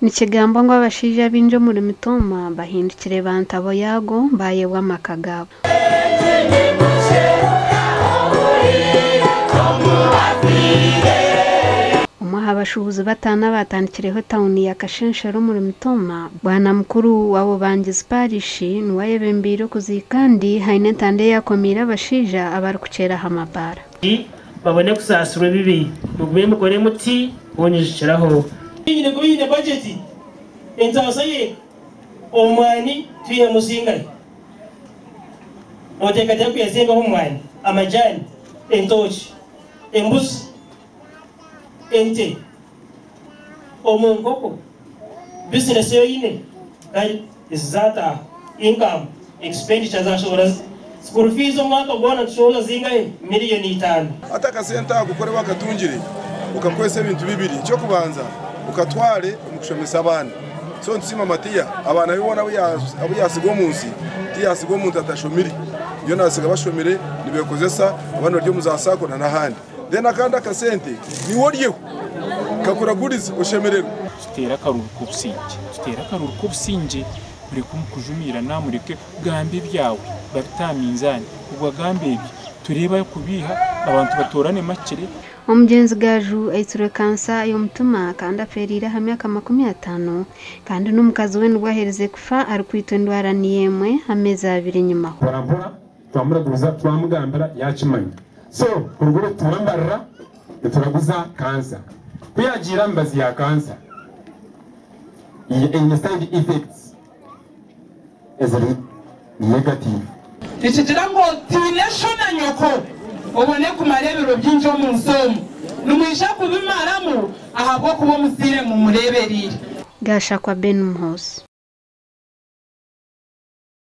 Nikigambo ngo abashija binjo muri mitoma bahindukire bantabo yago bayewa makagabo. Abashubuzi batana batandikireho tauni ya Kashenshero muri mitoma bwana mukuru wabo bangize parishi nuwayebembiro kuzikandi haine tande yakomira abashija abari kucera hamabara babone kusasura bibi mugwe mukore muti bonyishiraho nyine ko yine budget enzasaye omwani tuye musingari oteka taku yasemba omwani amajani entochi embusi ente omongoko business yoyine kali izata income expenditure za shora school fees omwaka gwana tushoza zingaye miliyoni 5 ataka senta gukore bakatungire ukakwese ibintu bibiri cyo kubanza ukatware umukushomesa abana so nsima matiya abana bibona abo yasigo munsi yasigo muntu atashomiri yo nasiga bashomire nibekozesa abana ryo muzasako na nahandi then akanda kasente ni woriyeho kakuraguriza ushemerero tutera karuru kubusinge muri kumukujumira namureke gambe byawe babitaminzani ubwo gambe ibi tureba kubiha abantu batorane makire. Omugenzi gaju aiture kansa yo mutuma kandi aferira hamya 50 kandi n'umukazi we ndwahereze kufa ari kwitondwara niyemwe ameza 2 nyuma barambura twamuraguza twamugambira yakimanye so kuruguru turambarira turaguza kansa kuyagira mbazi ya kansa in side effects is negative tikigira ngo tineshona nyoko obone kumarebero byinjo mu nsomo numwisha kubimaramu ahabwo kubo musire mu mureberire gasha kwa Ben Muhozi.